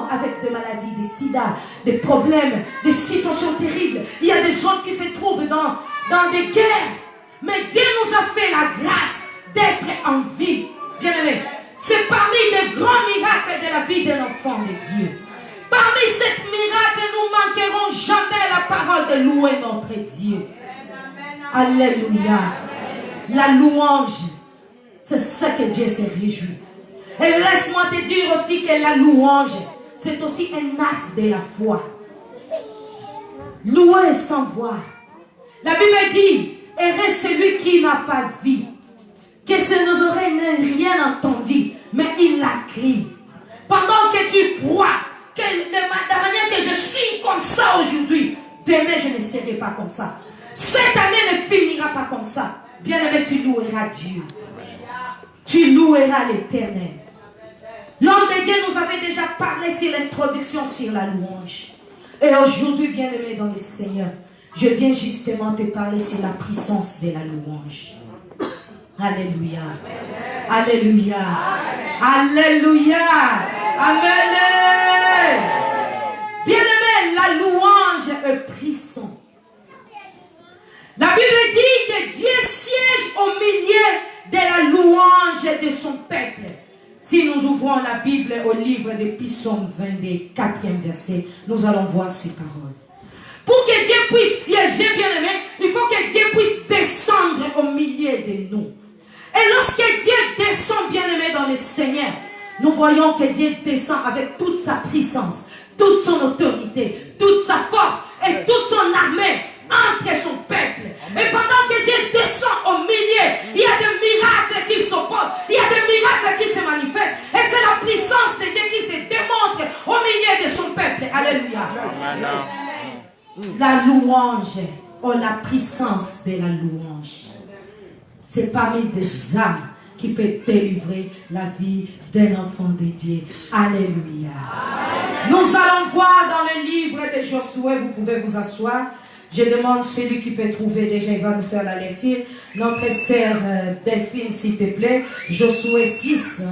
avec des maladies, des sida, des problèmes, des situations terribles. Il y a des gens qui se trouvent dans des guerres. Mais Dieu nous a fait la grâce d'être en vie. Bien-aimés, c'est parmi les grands miracles de la vie d'un enfant de Dieu. Parmi ces miracles, nous ne manquerons jamais la parole de louer notre Dieu. Alléluia. La louange, c'est ce que Dieu se réjouit. Et laisse-moi te dire aussi que la louange, c'est aussi un acte de la foi. Louer sans voir. La Bible dit, heureux celui qui n'a pas vu, que ses oreilles n'aient rien entendu, mais il l'a crié. Pendant que tu crois que de la manière que je suis comme ça aujourd'hui, demain je ne serai pas comme ça. Cette année ne finira pas comme ça. Bien-aimé, tu loueras Dieu. Tu loueras l'Éternel. L'homme de Dieu nous avait déjà parlé sur l'introduction sur la louange. Et aujourd'hui, bien-aimé dans le Seigneur, je viens justement te parler sur la puissance de la louange. Alléluia. Alléluia. Alléluia. Amen. Bien-aimé, la louange est puissante. La Bible dit que Dieu siège au milieu de la louange de son peuple. Si nous ouvrons la Bible au livre de Psaume 22, 4e verset, nous allons voir ces paroles. Pour que Dieu puisse siéger, bien-aimé, il faut que Dieu puisse descendre au milieu de nous. Et lorsque Dieu descend, bien-aimé, dans le Seigneur, nous voyons que Dieu descend avec toute sa puissance, toute son autorité, toute sa force et toute son armée entre son peuple. Et pendant que Dieu descend au milieu, il y a des miracles qui s'opposent, il y a des miracles qui se manifestent. Et c'est la puissance de Dieu qui se démontre au milieu de son peuple. Alléluia. La louange, ou la puissance de la louange, c'est parmi des âmes qui peut délivrer la vie d'un enfant de Dieu. Alléluia. Nous allons voir dans le livre de Josué, vous pouvez vous asseoir. Je demande celui qui peut trouver déjà, il va nous faire la lecture. Notre sœur Delphine, s'il te plaît. Josué 6.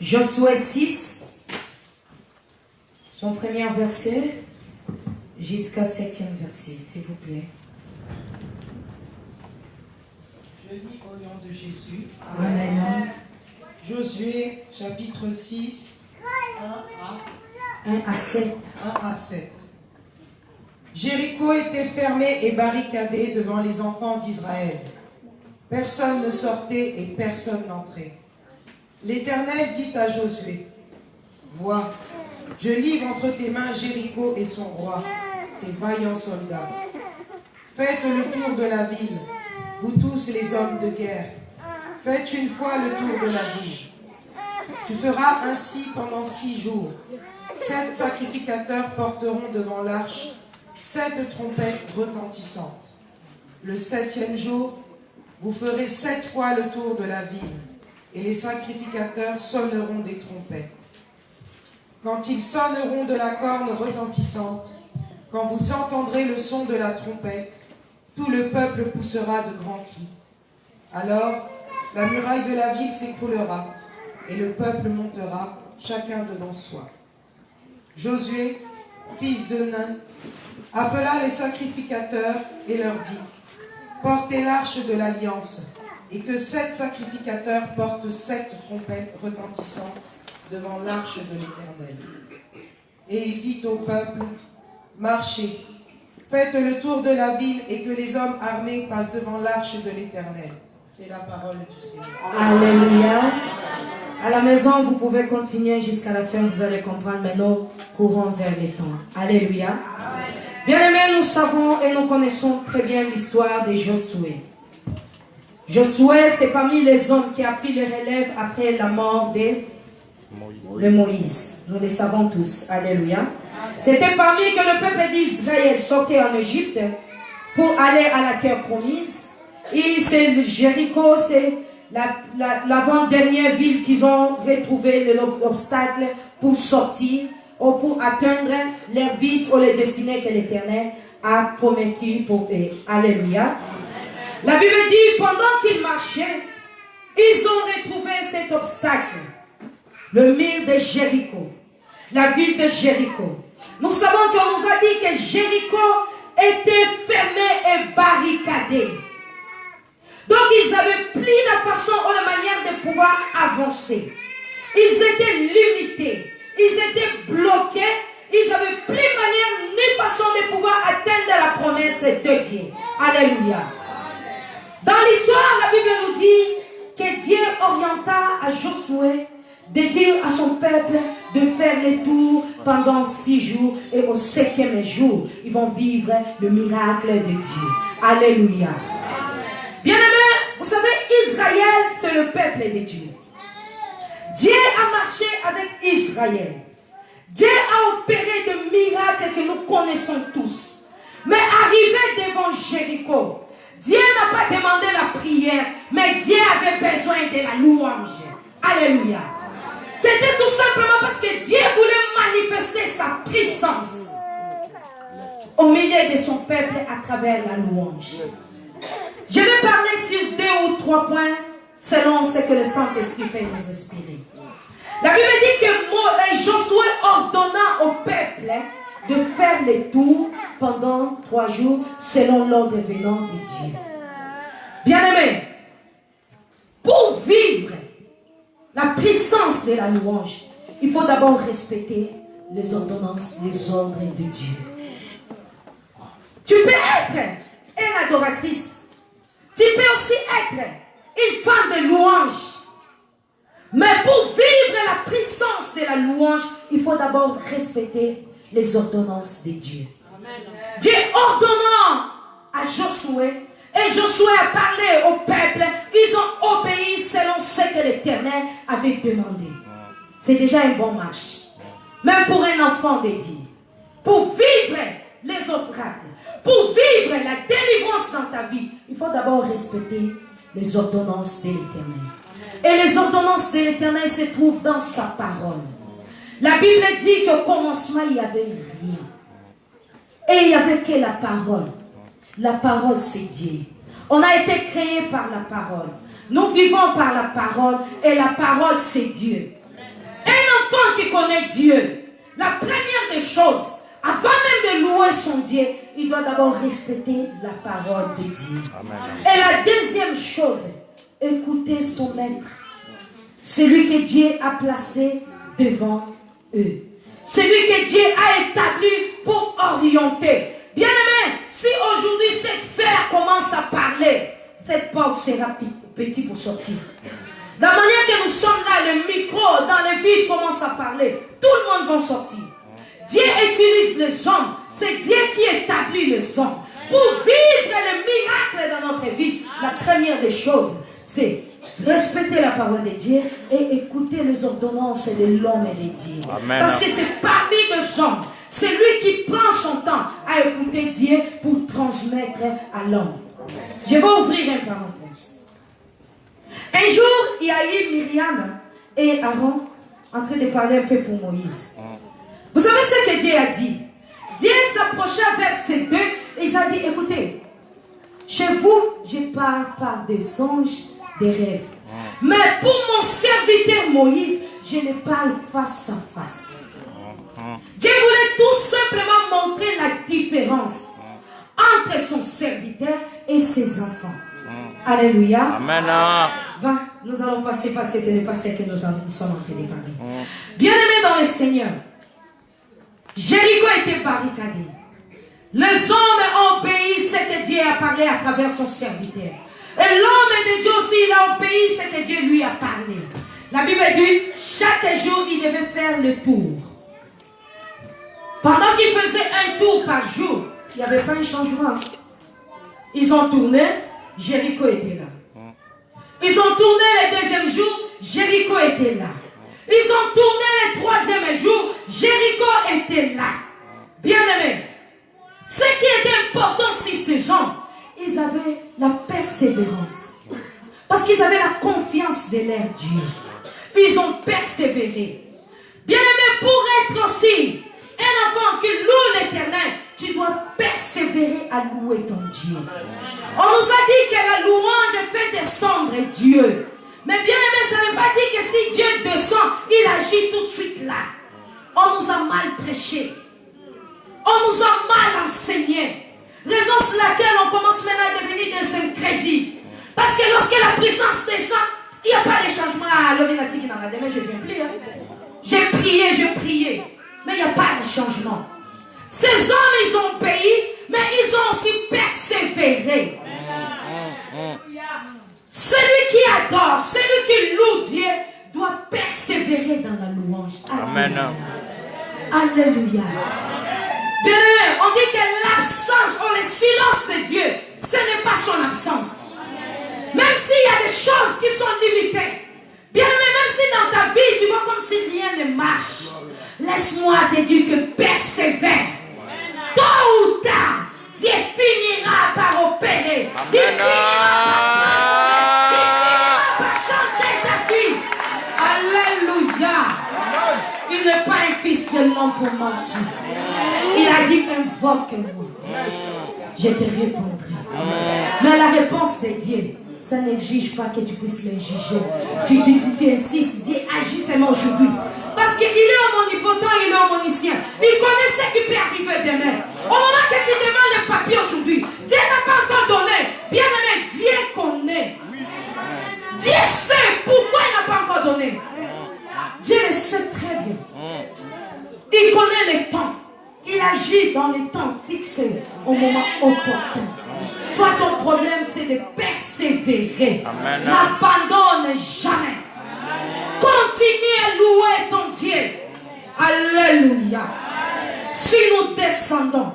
Josué 6, son premier verset, jusqu'à 7e verset, s'il vous plaît. Je lis au nom de Jésus. Amen. Amen. Josué, chapitre 6, 1 à 7. Jéricho était fermé et barricadé devant les enfants d'Israël. Personne ne sortait et personne n'entrait. L'Éternel dit à Josué, « Vois, je livre entre tes mains Jéricho et son roi, ses vaillants soldats. Faites le tour de la ville, vous tous les hommes de guerre. Faites une fois le tour de la ville. Tu feras ainsi pendant 6 jours. 7 sacrificateurs porteront devant l'arche 7 trompettes retentissantes. Le 7e jour, vous ferez 7 fois le tour de la ville. Et les sacrificateurs sonneront des trompettes. Quand ils sonneront de la corne retentissante, quand vous entendrez le son de la trompette, tout le peuple poussera de grands cris. Alors, la muraille de la ville s'écroulera, et le peuple montera, chacun devant soi. Josué, fils de Nun, appela les sacrificateurs et leur dit, « Portez l'arche de l'alliance, et que 7 sacrificateurs portent 7 trompettes retentissantes devant l'arche de l'Éternel. » Et il dit au peuple, « Marchez, faites le tour de la ville et que les hommes armés passent devant l'arche de l'Éternel. » C'est la parole du Seigneur. Alléluia. À la maison, vous pouvez continuer jusqu'à la fin, vous allez comprendre, mais nous courons vers les temps. Alléluia. Bien-aimés, nous savons et nous connaissons très bien l'histoire de Josué. Josué, c'est parmi les hommes qui a pris le relève après la mort de Moïse. Nous le savons tous. Alléluia. C'était parmi que le peuple d'Israël sortait en Égypte pour aller à la terre promise. Et c'est Jéricho, c'est l'avant-dernière ville qu'ils ont retrouvé l'obstacle pour sortir ou pour atteindre leur but ou les destinées que l'Éternel a promettu pour eux. Alléluia. La Bible dit, pendant qu'ils marchaient, ils ont retrouvé cet obstacle. Le mur de Jéricho. La ville de Jéricho. Nous savons qu'on nous a dit que Jéricho était fermé et barricadé. Donc ils n'avaient plus la façon ou la manière de pouvoir avancer. Ils étaient limités. Ils étaient bloqués. Ils n'avaient plus manière ni façon de pouvoir atteindre la promesse de Dieu. Alléluia. Dans l'histoire, la Bible nous dit que Dieu orienta à Josué de dire à son peuple de faire les tours pendant 6 jours et au 7e jour, ils vont vivre le miracle de Dieu. Alléluia. Bien-aimés, vous savez, Israël, c'est le peuple de Dieu. Dieu a marché avec Israël. Dieu a opéré de miracles que nous connaissons tous. Mais arrivé devant Jéricho, Dieu n'a pas demandé la prière, mais Dieu avait besoin de la louange. Alléluia. C'était tout simplement parce que Dieu voulait manifester sa puissance au milieu de son peuple à travers la louange. Je vais parler sur 2 ou 3 points selon ce que le Saint-Esprit peut nous inspirer. La Bible dit que Josué ordonna au peuple de faire les tours pendant 3 jours selon l'ordre venant de Dieu. Bien-aimés, pour vivre la puissance de la louange, il faut d'abord respecter les ordonnances, les ordres de Dieu. Tu peux être une adoratrice. Tu peux aussi être une femme de louange. Mais pour vivre la puissance de la louange, il faut d'abord respecter les ordonnances de Dieu. Amen. Dieu ordonnant à Josué, et Josué a parlé au peuple, ils ont obéi selon ce que l'Éternel avait demandé. C'est déjà un bon marche. Même pour un enfant de Dieu. Pour vivre les obstacles, pour vivre la délivrance dans ta vie, il faut d'abord respecter les ordonnances de l'Éternel. Et les ordonnances de l'Éternel se trouvent dans sa parole. La Bible dit qu'au commencement, il n'y avait rien. Et il n'y avait que la parole. La parole, c'est Dieu. On a été créé par la parole. Nous vivons par la parole et la parole, c'est Dieu. Un enfant qui connaît Dieu, la première des choses, avant même de louer son Dieu, il doit d'abord respecter la parole de Dieu. Amen. Et la deuxième chose, écouter son maître. Celui que Dieu a placé devant eux. Celui que Dieu a établi pour orienter. Bien-aimé, si aujourd'hui cette fer commence à parler, cette porte sera petite pour sortir. De la manière que nous sommes là, le micro dans le vide commence à parler, tout le monde va sortir. Dieu utilise les hommes. C'est Dieu qui établit les hommes. Pour vivre le miracle dans notre vie, la première des choses, c'est respecter la parole de Dieu et écouter les ordonnances de l'homme et de Dieu. Amen. Parce que c'est parmi les hommes, c'est lui qui prend son temps à écouter Dieu pour transmettre à l'homme. Je vais ouvrir une parenthèse. Un jour, il y a eu Myriam et Aaron en train de parler un peu pour Moïse. Vous savez ce que Dieu a dit? Dieu s'approcha vers ces deux et il a dit, écoutez, chez vous, je parle par des songes, des rêves. Mais pour mon serviteur Moïse, je le parle face à face. Dieu voulait tout simplement montrer la différence entre son serviteur et ses enfants. Alléluia. Amen. Ben, nous allons passer parce que ce n'est pas ce que nous sommes en train de parler. Bien-aimés dans le Seigneur, Jéricho était barricadé. Les hommes ont obéi ce que Dieu a parlé à travers son serviteur. Et l'homme de Dieu aussi, il a obéi ce que Dieu lui a parlé. La Bible dit, chaque jour, il devait faire le tour. Pendant qu'il faisait un tour par jour, il n'y avait pas un changement. Ils ont tourné, Jéricho était là. Ils ont tourné le deuxième jour, Jéricho était là. Ils ont tourné le troisième jour, Jéricho était là. Bien-aimés, ce qui était important sur ces gens, ils avaient la persévérance. Parce qu'ils avaient la confiance de leur Dieu. Ils ont persévéré. Bien-aimé, pour être aussi un enfant qui loue l'Éternel, tu dois persévérer persévérer à louer ton Dieu. On nous a dit que la louange fait descendre Dieu. Mais bien aimé, ça ne veut pas dire que si Dieu descend, il agit tout de suite là. On nous a mal prêché. On nous a mal enseigné. Raison sur laquelle on commence maintenant à devenir des incrédits. Parce que lorsque la puissance descend, il n'y a pas de changement à l'ominati qui n'a pas demain, je viens plus. Hein. J'ai prié. Mais il n'y a pas de changement. Ces hommes, ils ont payé, mais ils ont aussi persévéré. Celui qui adore, celui qui loue Dieu, doit persévérer dans la louange. Amen. Alléluia. Bien aimé, on dit que l'absence ou le silence de Dieu, ce n'est pas son absence. Même s'il y a des choses qui sont limitées. Bien aimé, même si dans ta vie, tu vois comme si rien ne marche. Laisse-moi te dire que persévère. Tôt ou tard, Dieu finira par opérer. Il finira par changer ta vie. Alléluia. Il n'est pas un fils de l'homme pour mentir. Il a dit invoque-moi. Je te répondrai. Mais la réponse de Dieu, ça n'exige pas que tu puisses les juger. Tu insistes, Dieu agit seulement aujourd'hui. Parce qu'il est omnipotent, il est omniscient. Il connaît ce qui peut arriver demain. Au moment que tu demandes le papier aujourd'hui, Dieu n'a pas encore donné. Bien aimé, Dieu connaît. Dieu sait pourquoi il n'a pas encore donné. Dieu le sait très bien. Il connaît les temps. Il agit dans les temps fixés au moment opportun. Toi, ton problème, c'est de persévérer. N'abandonne jamais. Continue à louer ton Dieu. Alléluia. Si nous descendons,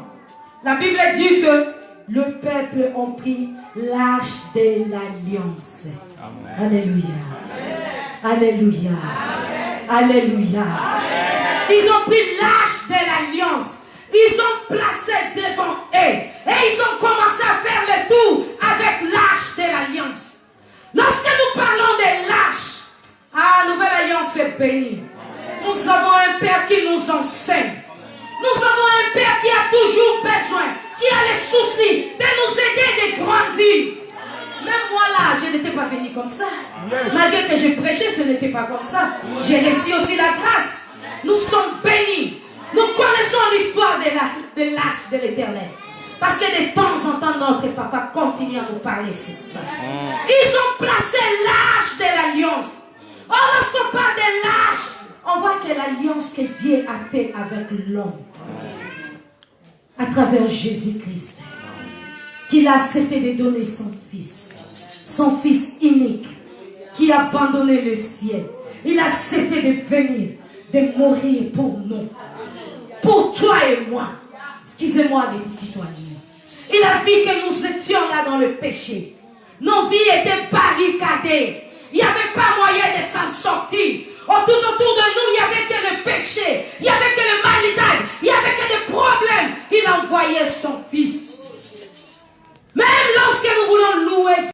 la Bible dit que le peuple a pris l'arche de l'alliance. Alléluia. Alléluia. Alléluia. Ils ont pris l'arche de l'alliance. Ils ont placé devant eux. Et ils ont commencé à faire le tour avec l'arche de l'alliance. Lorsque nous parlons de l'arche, nouvelle alliance est bénie. Nous avons un Père qui nous enseigne. Nous avons un Père qui a toujours besoin, qui a les soucis de nous aider de grandir. Même moi là, je n'étais pas venu comme ça. Malgré que je prêchais, ce n'était pas comme ça. J'ai reçu aussi la grâce. Nous sommes bénis. Nous connaissons l'histoire de l'arche de l'Éternel. Parce que de temps en temps, notre papa continue à nous parler, c'est ça. Ils ont placé l'arche de l'alliance. Or, lorsqu'on parle de l'arche, on voit que l'alliance que Dieu a fait avec l'homme, à travers Jésus-Christ, qu'il a accepté de donner son fils unique, qui a abandonné le ciel. Il a accepté de venir, de mourir pour nous, pour toi et moi. Excusez-moi de tutoyer. Il a vu que nous étions là dans le péché. Nos vies étaient barricadées. Il n'y avait pas moyen de s'en sortir.